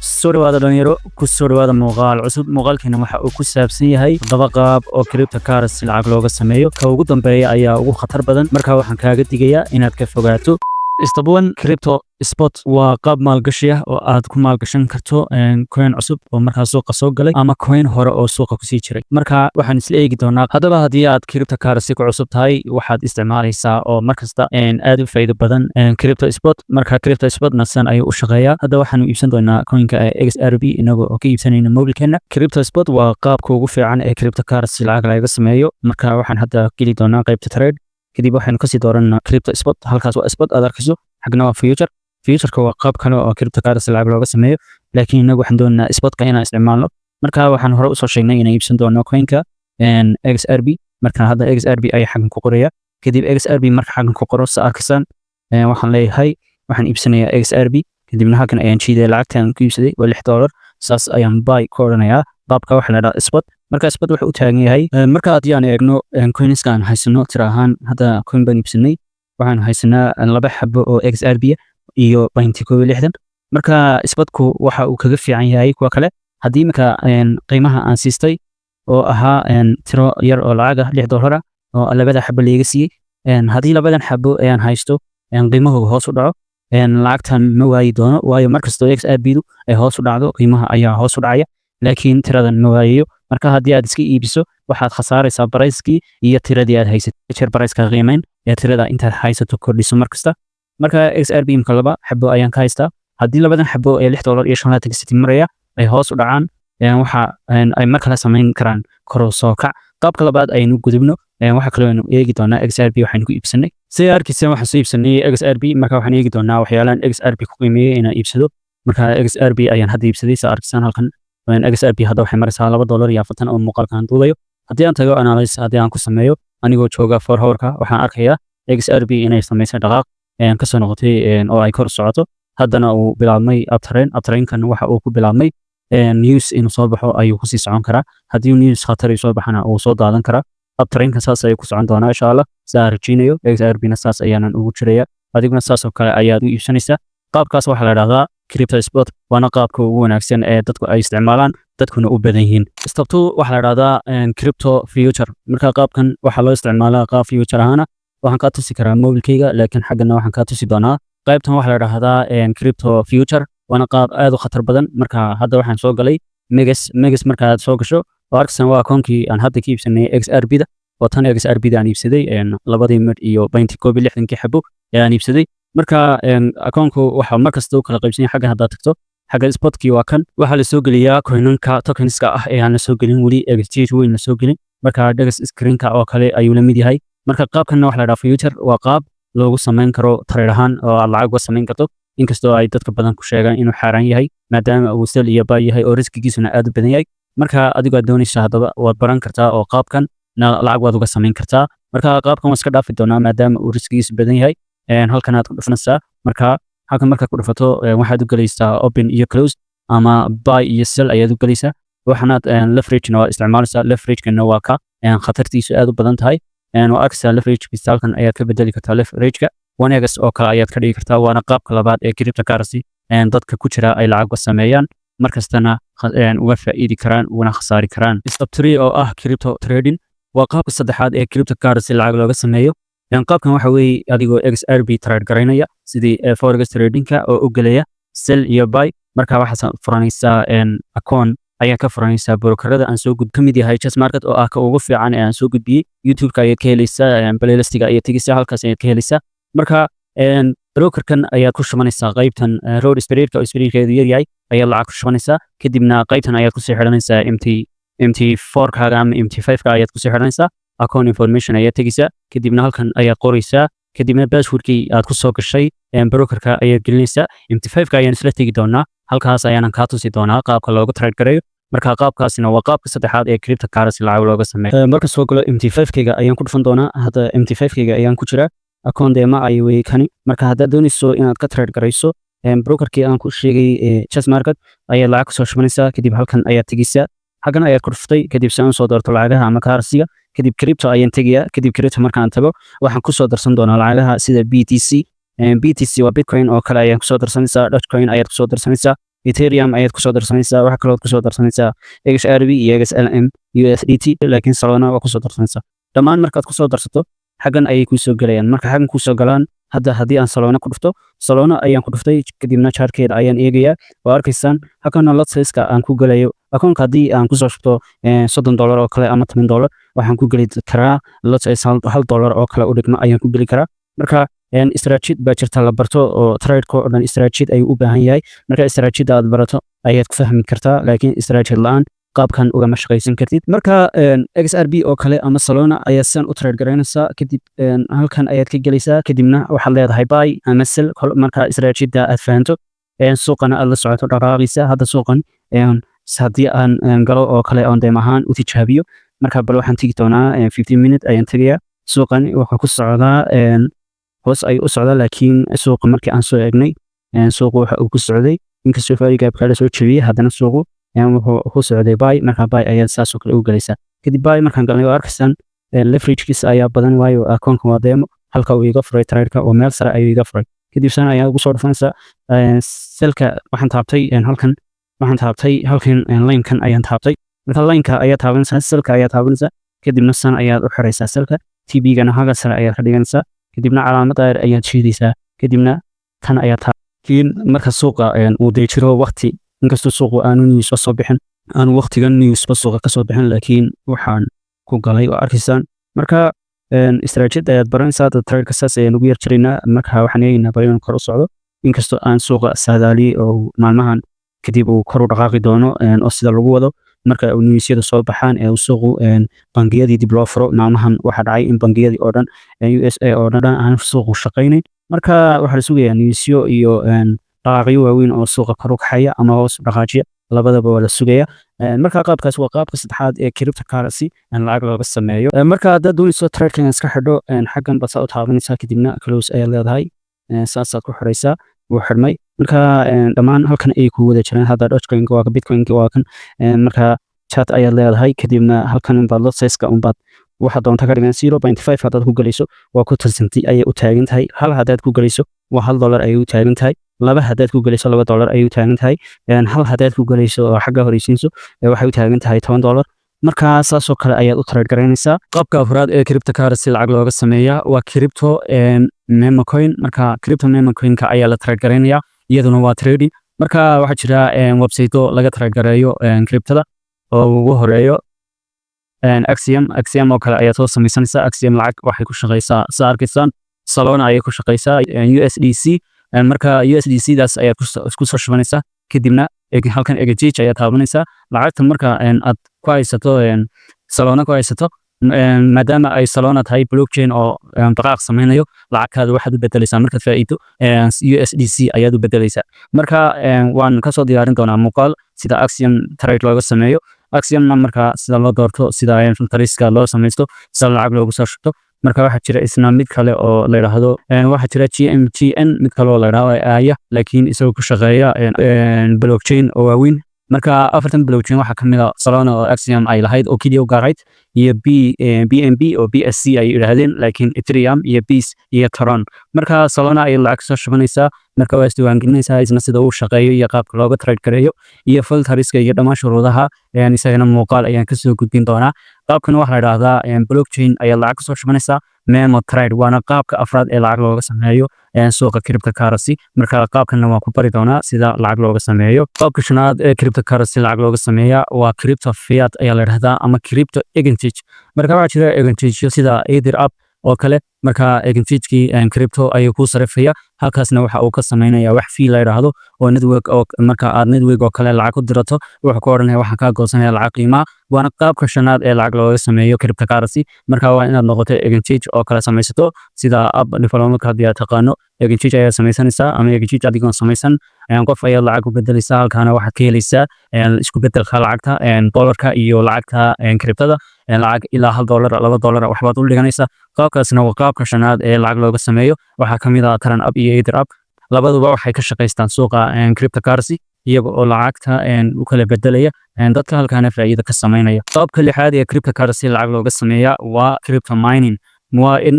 soo dhawaada dhalinyaro ku soo dhawaada muuqaal cusub muuqaalkeena waxa uu ku saabsan yahay laba qaab oo cryptocurrency lacag looga sameeyo ka ugu dambeeya ayaa ugu khatar badan marka waxaan kaaga digayaa inaad ka fogaato istabuwan crypto spot waa qaab maalgashi ah oo aad ku maalgashan karto coin cusub oo markaa suuqa soo galay ama coin hore oo suuqa ku sii jiray marka waxaan isla eegi doonaa hadaba haddii aad cryptocurrency ku cusub tahay waxaad isticmaalaysaa oo markasta aad u faa'iido badan crypto spot marka crypto spot nasan ayuu u shaqeeyaa hadda waxaanu iibsan doonaa coinka XRP inagoo oo ka iibsanayna mobilkeena crypto spot waa qaabka ugu fiican ee cryptocurrency lacag laga sameeyo marka waxaan hadda geli doonaa qaybta trade kadib waxaanu kasii dooranaa crypto spot halkaas waa spot aad arkayso xagna waa future waa qaab kale oo cryptocurrency lacag looga sameeyo laakiin inagu waxaan doonaynaa spotka inaan isticmaalno marka waxaan hore usoo sheegnay inaan iibsan doono coinka XRP marka hadda XRP ay xagan ku qoraya kadib XRP marka xagan ku qoro sa arkaysan waxaan leeyahay waxaan iibsanayaa XRP kadibna halkan ayaan jiiday lacagtan ku iibsaday waa $6 saas ayaan buy ku oranayaa qaabka waxa la yiraahdaa spot marka spot wuxuu u taagan yahay marka haddii aan eegno coinskan haysano tira ahaan hadda coin baan iibsanay waxaan haysanaa laba xabo oo XRP iyo 0.60 marka spotku waxa uu kaga fiican yahay kuwa kale haddii marka qiimaha aan siistay oo ahaa tiro yar oo lacag ah $6 oo labada xabo laga siiyay haddii labadan xabo ayaan haysto qiimahu hoos u dhaco lacagtan ma waayi doono waayo markastoo XRP-du ay hoos u dhacdo qiimaha ayaa hoos u dhacaya laakiin tiradan ma waayayo marka haddii aad iska iibiso waxaad khasaaraysaa barayskii iyo tiradii aad haysatay jeer barayska qiimeyn ee tirada intaad haysato kordhiso markasta marka XRP imka laba xabo ayaan ka haystaa haddii labadan xabo ee $6.50 maraya ay hoos u dhacaan waxa ay mar kale samayn karaan kor soo kac qaabka labaad aynu gudubno waxa kale oo eegi doonaa XRP waxaan ku iibsanay si arkaysan waxaan soo iibsanay XRP marka waxaan eegi doonaa waxyaalaan XRP ku qiimeeyay inaan iibsado marka XRP ayaan hadda iibsaday si arkaysan halkan XRP hadda waxay maraysaa $2.50 oo muuqaalkan duubayo haddii aan tago analysis haddii aan ku sameeyo anigoo jooga 4 hourka waxaan arkayaa XRP inay samaysay dhaqaaq ka soo noqotay oo ay kor socoto haddana uu bilaabmay uptrain-kan waxa uu ku bilaabmay news inuu soo baxo ayuu ku sii socon karaa haddii news khatar soo baxana uu soo daadan karaa uptrain-kan saas ayuu ku socon doonaa insha Allah saa rajeynayo XRP-na saas ayaanan ugu jiraya adiguna saas oo kale ayaad u iibsanaysaa qaabkaas waxa la yiraahdaa crypto spot waana qaabka ugu wanaagsan ee dadku ay isticmaalaan dadkuna u badan yihiin step 2 waxa la yiraahdaa crypto future marka qaabkan waxa loo isticmaalaa qaab future ahana waxaan ka tusi karaa mobilkayga laakiin xaggana waxaan ka tusi doonaa qaybtan waxa la yiraahdaa crypto future waana qaab aad u khatar badan marka hadda waxaan soo galay megas marka aad soo gasho oo arkaysan waa akoonkii aan hadda ka iibsanay XRP-da oo tan XRP-da aan iibsaday labadii mid iyo 0.60 xabo ayaan iibsaday marka akoonku waxa markasta uu kala qaybsan yahay xagga hadda tagto xagga spotkii waa kan waxa la soo geliyaa coinanka tokenska ah ee aan la soo gelin wali exchange weyn la soo gelin marka dagas screenka oo kale ayuu la mid yahay marka qaabkan waxa la yiraahdaa future waa qaab loogu sameyn karo trade ahaan oo aad lacag uga sameyn karto inkastoo ay dadka badan ku sheegaan inuu xaraan yahay maadaama uu sell iyo buy yahay oo riskigiisuna aad u badan yahay marka adigoo doonaysa hadaba waad baran kartaa oo qaabkan lacag waad uga sameyn kartaa marka qaabkan waa iska dhaafi doonaa maadaama uu riskigiisu badan yahay halkan aad ku dhufanaysaa marka halkan marka ku dhufato waxaad u galaysaa open iyo close ama buy iyo sell ayaad u galaysaa waxaanaad leverage-na waa isticmaalaysaa leverage-kana waa ka khatartiisu aad u badan tahay oo arkaysaa leverage-kiisa halkan ayaad ka bedeli kartaa leverage-ka wanagas oo kale ayaad ka dhigi kartaa waana qaabka labaad ee cryptocurrency dadka ku jira ay lacag uga sameeyaan markastana uga faa'iidi karaan ugana khasaari karaan step 3 oo ah crypto trading waa qaabka saddexaad ee cryptocurrency lacag looga sameeyo qaabkan waxa weeye adigoo XRP trade garaynaya sidii forex trading-ka oo u galaya sell iyo buy marka waxaad furanaysaa account ayaa ka furanaysaa brokerada aan soo gud kamid yahay chess market oo ah ka ugu fiican ee aan soo gudbiyay YouTube-ka ayaad ka helaysaa playlistiga ayaad tegaysaa halkaas ayaad ka helaysaa marka brokerkan ayaad ku shubanaysaa qaybtan road spread-ka oo spread-keedu yar yahay ayaad lacag ku shubanaysaa kadibna qaybtan ayaad ku sii xidhanaysaa MT4-kaaga ama MT5-ka ayaad ku sii xidhanaysaa account information ayaad tegaysaa kadibna halkan ayaad qoraysaa kadibna passwordkii aad ku soo gashay brokerka ayaad gelinaysaa MT5-ka ayaan isla tegi doonaa halkaas ayaanan kaa tusi doonaa qaabka loogu trade gareeyo marka qaabkaasina waa qaabka saddexaad ee cryptocurrency lacag looga sameeyo marka soo galo MT5-kayga ayaan ku dhufan doonaa hadda MT5-kayga ayaan ku jiraa account deema ay way kani marka haddaad doonayso inaad ka trade garayso brokerkii aan ku sheegay chess market ayaad lacag soo shubanaysaa kadib halkan ayaad tegaysaa halkan ayaad ku dhuftay kadib saan soo doorto lacagaha ama currency-ga kadib crypto ayaan tegayaa kadib crypto markaan tago waxaan ku soo darsan doonaa lacagaha sida BTC waa Bitcoin oo kale ayaan ku soo darsanaysaa Dogecoin ayaad ku soo darsanaysaa Ethereum ayaad ku soo darsanaysaa, waxa kale oo ku soo darsanaysaa XRP iyo XLM USDT, laakiin Solana waa ku soo darsanaysaa. Dhammaan markaad ku soo darsato xaggan ayay ku soo galayaan. Marka xaggan ku soo galaan, hadda haddii aan Solana ku dhufto, Solana ayaan ku dhuftay, kadibna chartkeeda ayaan eegayaa. Waa arkaysaan halkan lot size-ka aan ku galayo. Akoonka haddii aan ku soo shubto $30 oo kale ama $10, waxaan ku geli karaa lot size $1 oo kale u dhigma ayaan ku geli karaa. Marka istaraatiijiyad baa jirta la barto oo trade-ka oo dhan istaraatiijiyad ayuu u baahan yahay. Marka istaraatiijiyada aad barato ayaad ku fahmi kartaa, laakiin istaraatiijiyad la'aan qaabkan ugama shaqaysan kartid. Marka XRP oo kale ama Solana ayaa san u trade garaynaysaa, kadib halkan ayaad ka gelaysaa, kadibna waxaad leedahay buy ama sell. Marka istaraatiijiyada aad fahanto suuqana aad la socoto dhaqaaqiisa. Hadda suuqan haddii aan galo oo kale oon deem ahaan u tijaabiyo, marka bal waxaan tegi doonaa 15 minute ayaan tegayaa. Suuqan wuxuu ku socdaa hoos ayuu u socdaa, laakiin suuqa markii aan soo eegnay suuqu waxa uu ku socday inkastoo gaabka la soo jebiyey, haddana suuqu wuxuu ku socday buy. Marka buy ayaad saas oo kale u galaysaa. Kadib buy markaan galnay waa arkaysaan leverage-kiisa ayaa badan, waayo akoonka waa deemo. Halka uu iga furay trade-ka oo meel sare ayuu iga furay. Kadib san ayaa ugu soo dhufanaysaa selka. Waxaan taabtay halkan line-kan ayaan taabtay. Marka line-ka ayaa taabanaysaa, selka ayaa taabanaysaa, kadibna san ayaad u xiraysaa selka. TB-gana halka sare ayaad ka dhiganaysaa, kadibna calaamad ayar ayaad shiidaysaa, kadibna tan ayaa taaban. Marka suuqa uu jiro waqti, inkastoo suuqu aanu news soo bixin, aanu waqtigan news suuqa ka soo bixin, laakiin waxaan ku galay waa arkaysaan. Marka istaraatiijiyad ayaad baranaysaa, trade-ka saas ayaan ugu yar jiraynaa. Marka waxaan eegaynaa bal inuu kor u socdo, inkastoo aan suuqa saadaaliyey oo maalmahan kadib uu kor u dhaqaaqi doono oo sida lagu wado. Marka newsyada soo baxaan suuqu bangiyadii dib loo furo, maalmahan waxaa dhacay in bangiyadii oo dhan USA oo dhan aan suuqu shaqaynayn. Marka waxaa la sugayaa newsyo iyo dhaqaaqyo waaweyn oo suuqa kor u kaxaya ama hoos u dhaqaajiya, labadaba waa la sugayaa. Marka qaabkaas waa qaabka saddexaad ee cryptocurrency lacag looga sameeyo. Marka haddaad doonayso trade-kan iska xidho, xaggan baad saa u taabanaysaa, kadibna close ayaad leedahay, saasaad ku xiraysaa. wuu xirmay. Marka dhammaan halkan ay ku wada jiraan. Hadda Dogecoin-ka waa kan, Bitcoin-ka waa kan. Marka chat ayaad leedahay, kadibna halkan baad lot size-ka unbaad waxa doonta ka dhigan 0.5 haddaad ku galayso waa ku tirsantii ayay u taagan tahay. Hal haddaad ku galayso waa $1 ayay u taagan tahay. Laba haddaad ku galayso $2 ayay u taagan tahay. Hal haddaad ku galayso oo xagga horeysiinso waxay u taagan tahay $10. marka saas oo kale ayaad u trade garaynaysaa. Qaabka afraad ee cryptocurrency lacag looga sameeyaa waa crypto meme coin. Marka crypto meme coin-ka ayaa la trade garaynaya, iyaduna waa trading. Marka waxa jira website laga trade gareeyo cryptada oo ugu horeeyo Axiom oo kale ayaa soo samaysanaysaa. Axiom lacag waxay ku shaqeysaa saa arkaysaan. Solana ayay ku shaqeysaa USDC. Marka USDC daas ayaa isku soo shubanaysaa, kadibna halkan exchange ayaa taabanaysaa. Lacagta marka aad ku haysato Solana ku haysato, maadaama ay Solana tahay blockchain oo dhaqaaq sameynayo, lacagtaada waxaad u bedelaysaa markaad faa'iido USDC ayaad u bedelaysaa. Marka waan ka soo diyaarin doonaa muuqaal sida Axiom trade looga sameeyo. Axiom marka sida loo doorto, sida trade-ka loo sameysto, sida lacag loogu soo shubto. Marka waxa jira isna mid kale oo la yiraahdo waxa jira GMGN mid kale oo la yiraahdo laakiin isagoo ku shaqeeya blockchain oo waaweyn. Marka afartan blockchain waxa kamid ah Solana oo Axiom ay lahayd oo kaliya u gaarayd, iyo BNB oo BSC ay yiraahdeen, laakiin Ethereum iyo Base iyo Tron. Marka Solana ay lacag soo shubanaysaa, marka waa isdiiwaangelinaysaa isna sida uu shaqeeyo iyo qaabka looga trade gareeyo iyo filteriska iyo dhammaan shuruudaha isagana muuqaal ayaan ka soo gudbin doonaa. Qaabkan waxa la yiraahdaa blockchain ayaa lacag soo shubanaysaa. Meme trade waana qaabka afraad ee lacag looga sameeyo suuqa cryptocurrency. Marka qaabkan waan ku bari doonaa sida lacag looga sameeyo. Qaabka shanaad ee cryptocurrency lacag looga sameeyaa waa crypto fiat ayaa la yiraahdaa ama crypto exchange. Marka waxa jira exchange sida App oo kale. Marka exchange-kii crypto ayuu ku sarifaya, halkaasna waxa uu ka sameynaya wax fee la yiraahdo oo network oo marka aad network oo kale lacag ku dirato wuxuu ku oranaya waxa ka goosanaya lacag qiimo. waana qaabka shanaad ee lacag looga sameeyo cryptocurrency. Marka waa inaad noqoto exchange oo kale samaysato sida app developer hadii aad taqaano. Exchange ayaa samaysanaysaa ama exchange adigoon samaysan qof ayaa lacag u bedelaysaa. Halkaana waxaad ka helaysaa isku bedelka lacagta dollarka iyo lacagta cryptada. lacag ilaa $1 $2 waxbaad u dhiganaysaa. qaabkaasna waa qaabka shanaad ee lacag looga sameeyo. waxaa kamid ah Tron app iyo App. labaduba waxay ka shaqeystaan suuqa cryptocurrency iyaga oo lacagta u kala bedelaya dadka halkaana faa'iido ka sameynaya. qaabka lixaad ee cryptocurrency lacag looga sameeyaa waa crypto mining. waa in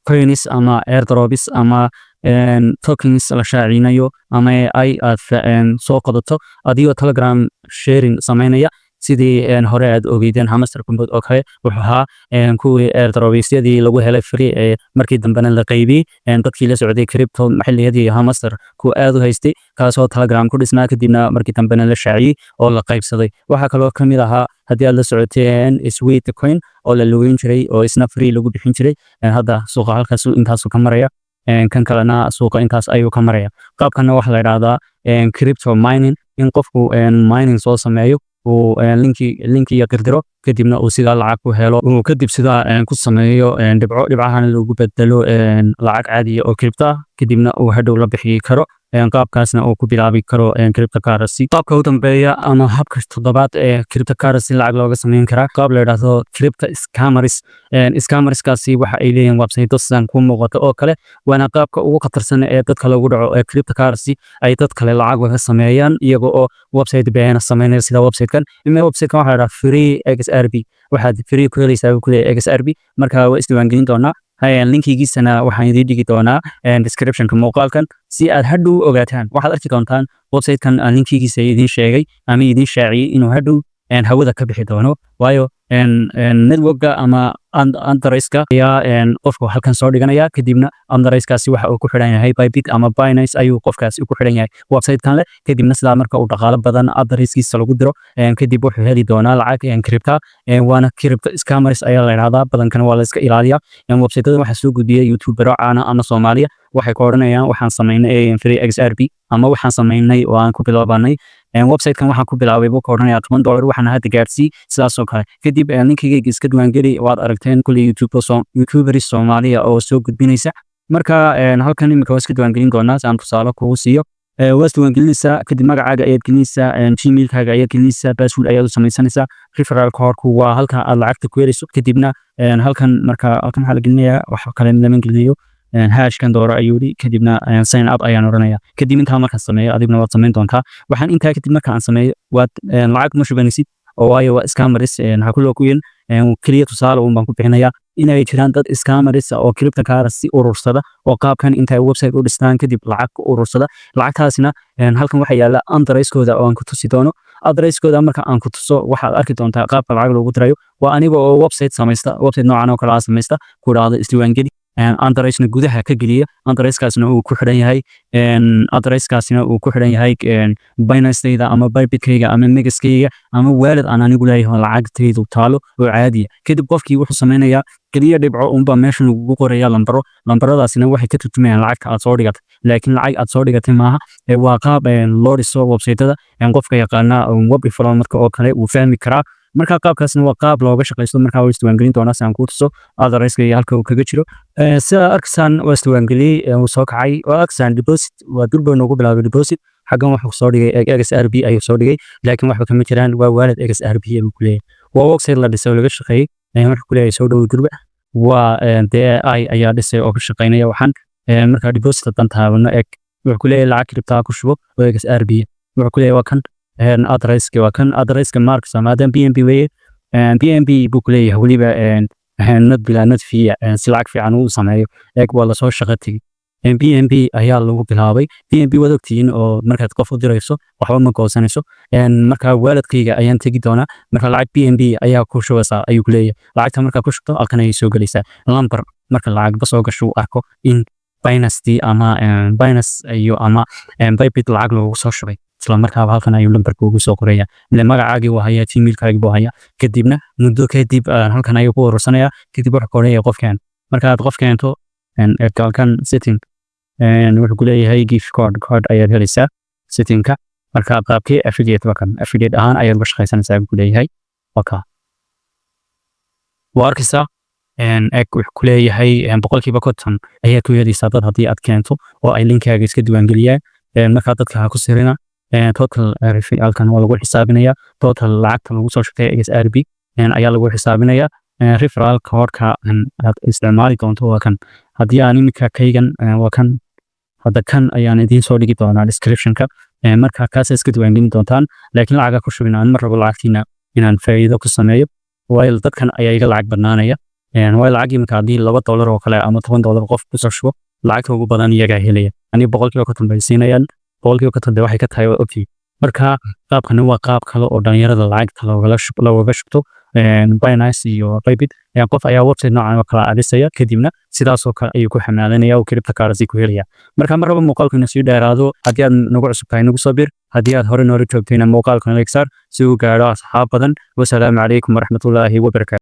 coins ama airdrops ama tokens la shaacinayo ama ay aad soo qodato adigoo Telegram sharing sameynaya sidii hore aad ogeydeen hamster compound oo kale wuxuu ahaa kuwii airdropisyadii lagu helay free ee markii dambena la qaybiyey dadkii la socday crypto maxalliyadii hamster ku aad u haystay kaasoo Telegram ku dhisnaa kadibna markii dambena la shaaciyey oo la qaybsaday waxa kaloo kamid ahaa haddii aad la socoteen sweet coin oo la lugeyn jiray oo isna free lagu bixin jiray hadda suuqa halkaas intaas ka maraya kan kalena suuqa intaas ayuu ka maraya qaabkana waxa la yiraahdaa crypto mining in qofku mining soo sameeyo uu linki ya qirdiro kadibna uu sida lacag ku helo uu kadib sida ku sameeyo dhibcahan lagu bedelo lacag caadi oo crypto kadibna uu hadhow la bixi karo qaabkaasna uu ku bilaabi karo cryptocurrency qaabka u dambeeya ama habka toddobaad ee cryptocurrency lacag looga sameyn kara qaab la yiraahdo crypto scammerskaasi waxa ay leeyihiin website sidan ku muuqato oo kale waana qaabka ugu khatarsan ee dadka lagu dhaco ee cryptocurrency ay dad kale lacag uga sameeyaan iyaga oo website been sameynaya sida website-kan waxa la yiraahdaa free xrb waxaad free ku helaysaa ku leeyahay xrb marka waa isdiiwaangelin doonaa linkigiisana waxaan idin dhigi doonaa description-ka muuqaalkan si aad hadhow ogaataan waxaad arki doontaan website-kan linkigiisa idin sheegay ama idin shaaciyey inuu hadhow hawada ka bixi doono waayo network-ga ama address-ka ayaa qofku halkan soo dhiganaya kadibna address-kaasi waxa uu ku xidhan yahay Bybit ama Binance ayuu qofkaasi ku xidhan yahay website-kan leh kadibna sidaa marka uu dhaqaale badan address-kiisa lagu diro kadib wuxuu heli doonaa lacag crypto waana crypto scammers ayaa la yiraahdaa badankana waa la iska ilaaliyaa website-ada waxa soo gudbiyay YouTuber caana ama Soomaaliya waxay ku oranayaan waxaan sameynay free xrb ama waxaan sameynay oo aan ku bilaabanay website-kan waxaan ku bilaabay buu ka oranayaa $10 waxaan hadda gaarsii sidaas oo kale kadib linkigayga iska diiwaangeli waad aragteen kulli YouTubers Soomaaliya oo soo gudbinaysa marka halkan imika waa iska diiwaangelin doonaa si aan tusaale kugu siiyo waa isdiiwaangelinaysaa kadib magacaaga ayaad gelinaysaa gmail-kaaga ayaad gelinaysaa password ayaad u samaysanaysaa referral code-ku waa halka aad lacagta ku helayso kadibna halkan waxaa la gelinayaa wax kale lama gelinayo hashkan dooro ayuu yiri kadibna sign up ayaan oranaya kadib inta markaan sameeyo adigna waad sameyn doontaa waxaan intaa kadib markaan sameeyo waad lacag ma shubanaysid oo waayo waa scammers ha ku loo kuyin kaliya tusaale baan ku bixinayaa inay jiraan dad scammers oo cryptocurrency urursada oo qaabkan intay website u dhistaan kadib lacag urursada lacagtaasina halkan waxa yaala address-kooda oo aan ku tusi doono address-kooda marka aan ku tuso waxaad arki doontaa qaabka lacag loogu dirayo waa aniga oo website noocan oo kala samaysta ku raado isdiiwaangeli address-na gudaha ka geliya address-kaasna uu ku xidhan yahay Binance-tayda ama Bybit-kayga ama Megas-kayga ama wallet aan anigu leeyahay lacagtaydu taalo oo caadi kadib qofkii wuxuu sameynayaa kaliya dhibco unba meesha lagu qoraya lambaradaasina waxay ka turjumayaan lacagta aad soo dhigatay laakiin lacag aad soo dhigatay maaha waa qaab loo dhiso website-ada qofka yaqaana web developer oo kale uu fahmi karaa marka qaabkaasna waa qaab looga shaqeysto marka waa isdiiwaangelin doonaa si aan ku tuso address-ka iyo halka uu kaga jiro sida arksan waa isdiiwaangeliyey uu soo kacay waa arksan deposit waa durba noogu bilaabay deposit xaggan wuxuu soo dhigay xrb ayuu soo dhigay laakiin waxa kama jiraan waa wallet xrb ayuu ku leeyahay waa website la dhisay oo laga shaqeeyay wuxuu ku leeyahay soo dhow durba waa AI ayaa dhisay oo ka shaqeynaya waxaan marka deposit tan taabano wuxuu ku leeyahay lacag crypto ku shubo oo xrb wuxuu ku leeyahay waa kan address-ka mark samaadaan BNB weeye BNB buu ku leeyahay waliba nad fiiya si lacag fiican uu sameeyo waa la soo shaqo tagay BNB ayaa lagu bilaabay BNB wad ogtiin oo markaad qof u dirayso waxba ma goosanayso marka wallet-kayga ayaan tagi doonaa marka lacag BNB ayaa ku shubeysaa ayuu ku leeyahay lacagta marka ku shubto halkan ayay soo galaysaa lambar marka lacag ba soo gasho uu arko in Binance ama Bybit lacag loogu soo shubay isla markaaba halkan ayuu lambarka ugu soo qoraya magacaagii waa hayaa gmail-kaagii buu hayaa kadibna muddo kadib halkan ayuu ku urursanaya kadib wuxuu qoraya qofkan markaad qof keento halkan setting wuxuu ku leeyahay gift card ayaad helaysaa setting-ka marka qaabkii affiliate ahaan ayaad uga shaqaysanaysaa ku leeyahay waa arkaysaa wuxuu ku leeyahay 50% ayaad ku helaysaa dad haddii aad keento oo ay linkaaga iska diiwaangeliyaan markaa dadka ha ku sirina total halkan waa lagu xisaabinaya total lacagta lagu soo shaqeeyay xrb ayaa lagu xisaabinaya referral code-ka aad isticmaali doonto waa kan haddii aan imika kaygan waa kan hadda kan ayaan idiin soo dhigi doonaa description-ka marka kaas iska diiwaangelin doontaan laakiin lacaga ku shubin aan mar rabo lacagtiina inaan faa'iido ku sameeyo waayo dadkan ayaa iga lacag badnaanaya waayo lacag imika haddii $2 oo kale ama $10 qof ku soo shubo lacagta ugu badan iyaga helaya ani boqolkiiba ka dambaysiinayaan boqolkiiba ka dambe waxay ka tahay waa ogtii marka qaabkan waa qaab kale oo dhalinyarada lacagta looga shubto Binance iyo Bybit qof ayaa website noocan oo kala aadisaya kadibna sidaas oo kale ayuu ku xamaadanaya oo cryptocurrency ku helaya marka marba muuqaalkuna sii dheeraado haddii aad nagu cusub tahay nagu soo bir haddii aad hore noola joogtayna muuqaalkan like saar si uu gaaro asxaab badan wasalaamu calaykum waraxmatullaahi wabarakaatu